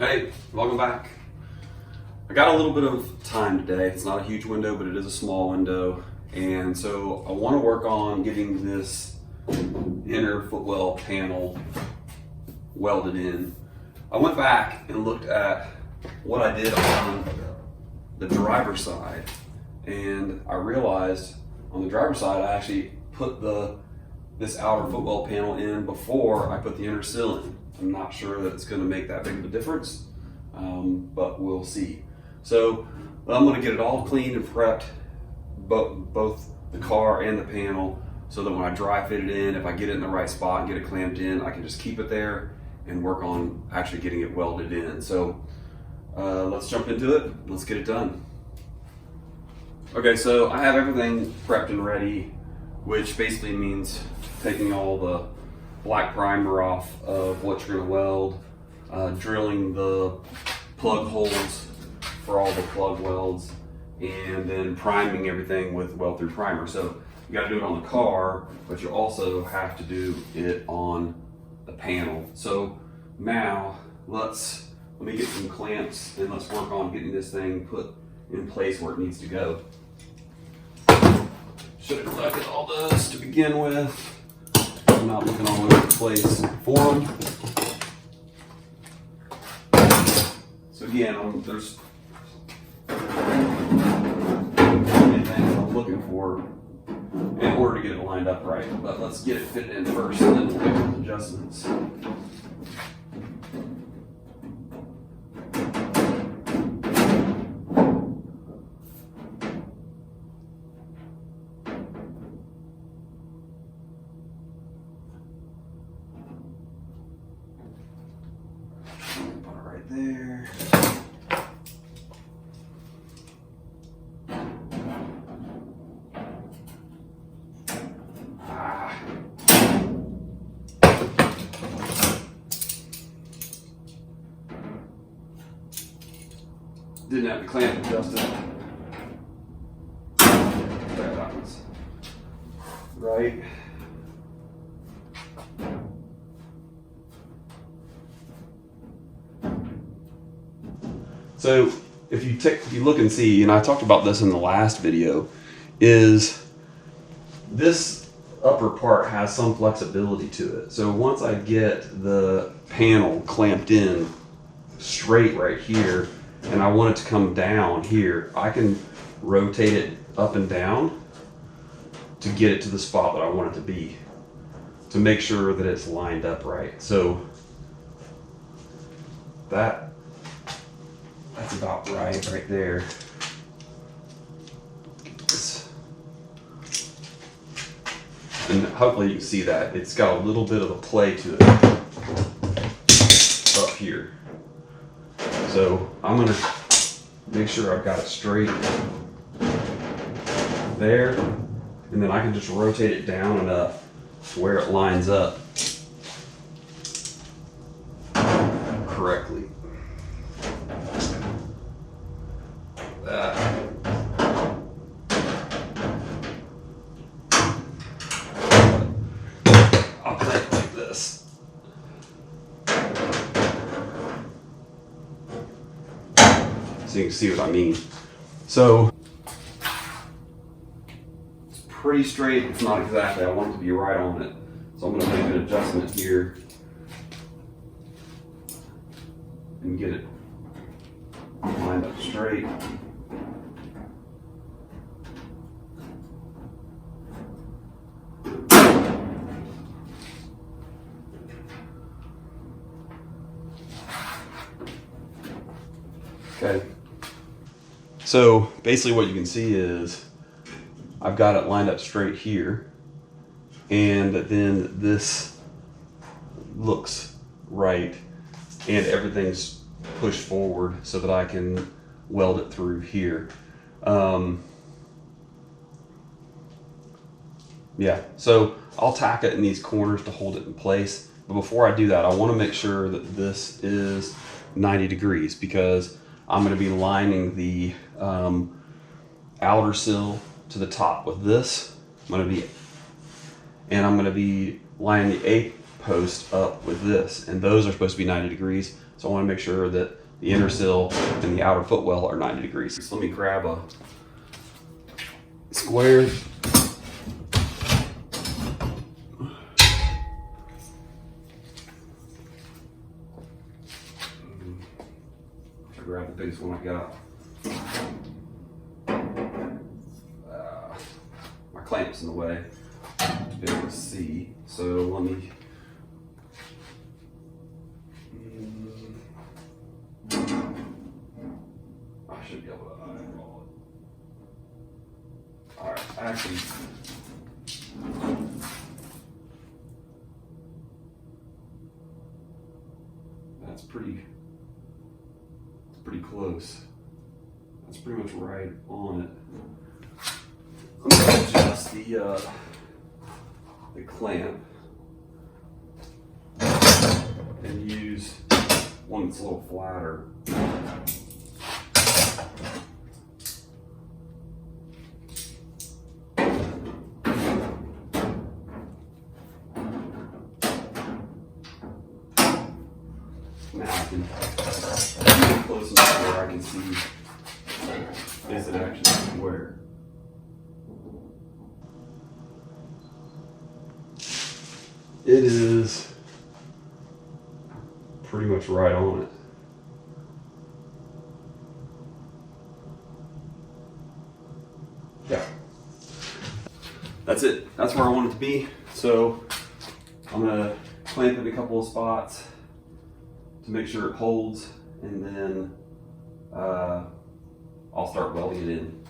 Hey, welcome back. I got a little bit of time today. It's not a huge window, but it is a small window. And so I want to work on getting this inner footwell panel welded in. I went back and looked at what I did on the driver's side, and I realized on the driver's side I actually put this outer footwell panel in before I put the inner sill in. I'm not sure that it's going to make that big of a difference, but we'll see. So I'm going to get it all cleaned and prepped, both the car and the panel, so that when I dry fit it in, if I get it in the right spot and get it clamped in, I can just keep it there and work on actually getting it welded in. So let's jump into it. Let's get it done. Okay, so I have everything prepped and ready, which basically means taking all the black primer off of what you're going to weld, drilling the plug holes for all the plug welds, and then priming everything with weld through primer. So you got to do it on the car, but you also have to do it on the panel. So now let me get some clamps and let's work on getting this thing put in place where it needs to go. Should have collected all this to begin with. I'm not looking all over the place for them. So again, there's many things I'm looking for in order to get it lined up right. But let's get it fitted in first, and then we'll make those adjustments. There. Didn't have the clamp adjusted. There, that one's right. So if you look and see, and I talked about this in the last video, is this upper part has some flexibility to it. So once I get the panel clamped in straight right here, and I want it to come down here, I can rotate it up and down to get it to the spot that I want it to be, to make sure that it's lined up right. So that's about right there. And hopefully you can see that it's got a little bit of a play to it up here. So I'm gonna make sure I've got it straight there, and then I can just rotate it down and up to where it lines up correctly. I'll play it like this. So you can see what I mean. So it's pretty straight. It's not exactly. I want it to be right on it. So I'm going to make an adjustment here and get it lined up straight. Okay. So basically what you can see is I've got it lined up straight here, and then this looks right, and everything's pushed forward so that I can weld it through here. Yeah, so I'll tack it in these corners to hold it in place. But before I do that, I want to make sure that this is 90 degrees, because I'm going to be lining the outer sill to the top with this. I'm going to be lining the post up with this, and those are supposed to be 90 degrees. So I want to make sure that the inner sill and the outer footwell are 90 degrees. So let me grab a square. Grab the biggest one I got. My clamp's in the way to be able to see, so let me. I should be able to eyeball it. All right, actually. That's pretty close. That's pretty much right on it. I'm going to adjust the clamp and use one that's a little flatter. Now I can get close enough where I can see, is it actually square? It is pretty much right on it. Yeah. That's it. That's where I want it to be. So I'm gonna clamp it in a couple of spots to make sure it holds, and then I'll start welding it in.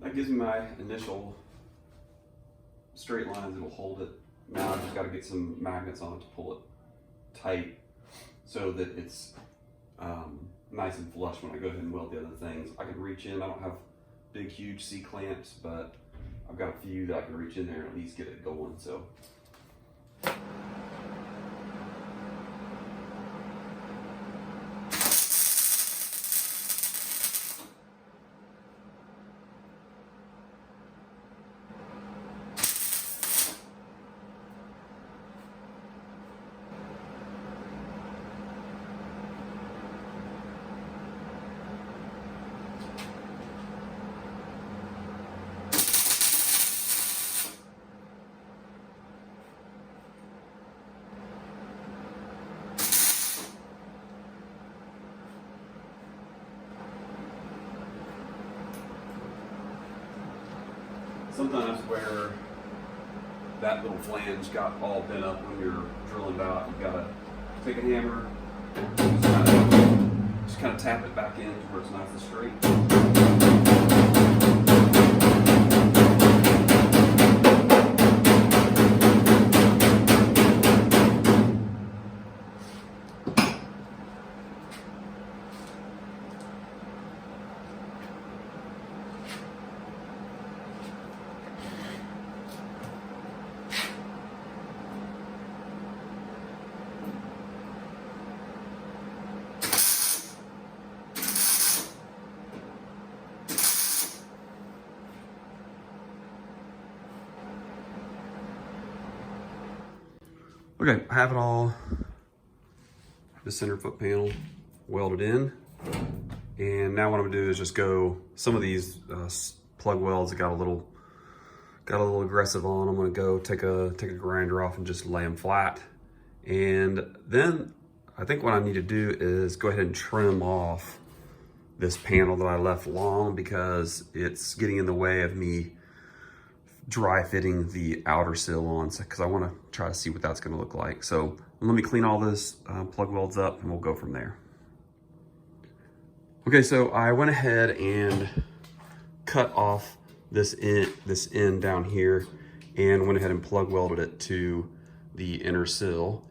That gives me my initial straight lines that'll hold it. Now I've just got to get some magnets on it to pull it tight so that it's nice and flush when I go ahead and weld the other things. I can reach in. I don't have big, huge C-clamps, but I've got a few that I can reach in there and at least get it going. So. sometimes where that little flange got all bent up when you're drilling it out, you've got to take a hammer, just kind of tap it back in to where it's nice and straight. Okay, I have it all, the center foot panel welded in. And now what I'm gonna do is just go, some of these plug welds that got a little aggressive on. I'm gonna go take a grinder off and just lay them flat. And then I think what I need to do is go ahead and trim off this panel that I left long because it's getting in the way of me dry fitting the outer sill on, because I want to try to see what that's going to look like. So let me clean all this plug welds up and we'll go from there. Okay, so I went ahead and cut off this end down here and went ahead and plug welded it to the inner sill.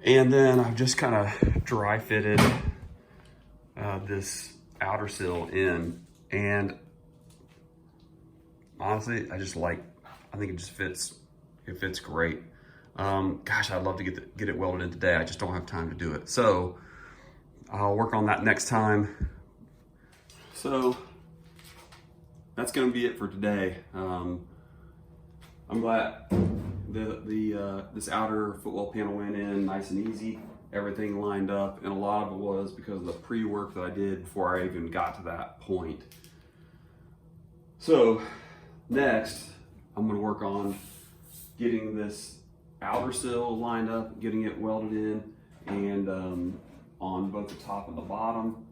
And then I've just kind of dry fitted this outer sill in, and honestly, I think it just fits. It fits great. Gosh, I'd love to get it welded in today. I just don't have time to do it. So I'll work on that next time. So that's gonna be it for today. I'm glad this outer footwell panel went in nice and easy. Everything lined up, and a lot of it was because of the pre-work that I did before I even got to that point. So next, I'm gonna work on getting this outer sill lined up, getting it welded in, and on both the top and the bottom,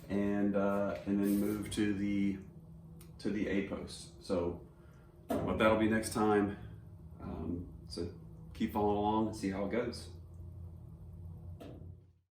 and then move to the A-post. So, but that'll be next time. So keep following along and see how it goes.